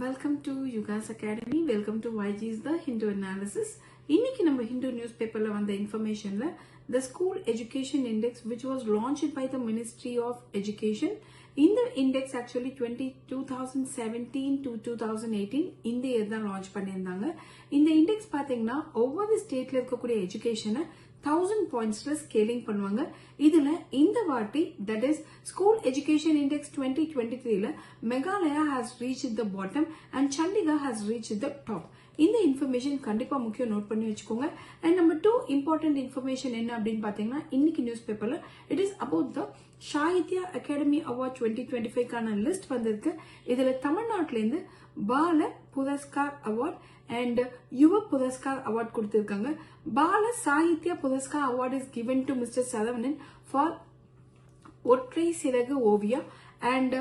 Welcome to Yuga's Academy. Welcome to YG's The Hindu Analysis. இன்னைக்கு நம்ம Hindu newspaperல வந்த informationல the school education index which was launched by the Ministry of Education. இந்த index actually 2017 to 2018 இந்த year தான் launch பண்ணியிருந்தாங்க. இந்த index பாத்தீங்கன்னா ஒவ்வொரு ஸ்டேட்ல இருக்கக்கூடிய எஜுகேஷனை 1000 pointsல ஸ்கேலிங் பண்ணுவாங்க. இதுல இந்த வாட்டி that is school education index 2023ல Meghalaya has reached the bottom and Chandigarh has reached the top. இந்த இன்ஃபர்மேஷன் கண்டிப்பா முக்கியம் நோட் பண்ணி வச்சுக்கோங்க. அண்ட் நம்பர் 2 இம்பார்ட்டன்ட் இன்ஃபர்மேஷன் என்ன அப்படின்னு பாத்தீங்கன்னா இன்னைக்கு நியூஸ் பேப்பர்ல it is about the Sahitya Akademi award 2025 list வந்திருக்கு. இதுல தமிழ்நாட்டில இருந்து Bala Puraskar award and Yuva Puraskar award கொடுத்திருக்காங்க. Bala Sahitya Puraskar award is given to Mr. Saravanan for Otrai Siragu Ovia and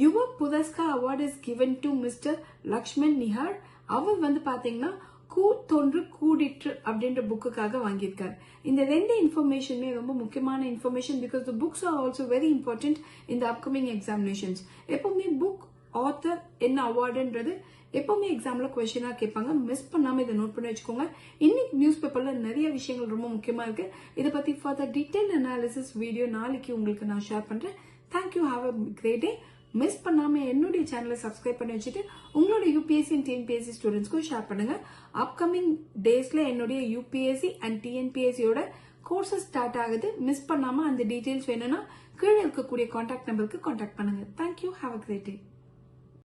Yuva Puraskar award is given to Mr. Lakshman Nihar. அவர் வந்து பாத்தீங்கன்னா கூத்தொன்று கூடிற்று அப்படின்ற புக்குக்காக வாங்கியிருக்காரு. இந்த ரெண்டு இன்ஃபர்மேஷனுமே ரொம்ப முக்கியமான information because the books are also very important in the upcoming examinations. எப்பவுமே book author என்ன அவார்டுன்றது எப்பவுமே எக்ஸாம்ல கொஸ்டினா கேட்பாங்க. மிஸ் பண்ணாம இதை நோட் பண்ணி வச்சுக்கோங்க. இன்னைக்கு நியூஸ் பேப்பர்ல நிறைய விஷயங்கள் ரொம்ப முக்கியமா இருக்கு. இதை பத்தி ஃபர்தர் டீடைல் அனாலிசிஸ் வீடியோ நாளைக்கு உங்களுக்கு நான் ஷேர் பண்றேன். Thank you, have a great day. Miss பண்ணாம என்னுடைய சேனலை சப்ஸ்கிரைப் பண்ணி வச்சுட்டு உங்களோட யூபிஎஸ்சி அண்ட் டிஎன்பிஎஸ்சி ஸ்டூடெண்ட்ஸ்க்கும் ஷேர் பண்ணுங்க. அப்கமிங் டேஸ்ல என்னுடைய யூபிஎஸ்சி அண்ட் டிஎன்பிஎஸ்சியோட கோர்சஸ் ஸ்டார்ட் ஆகுது. மிஸ் பண்ணாம அந்த டீடைல்ஸ் வேணும்னா கீழே இருக்கக்கூடிய கான்டாக்ட் நம்பருக்கு கான்டாக்ட் பண்ணுங்க. Thank you, have a great day.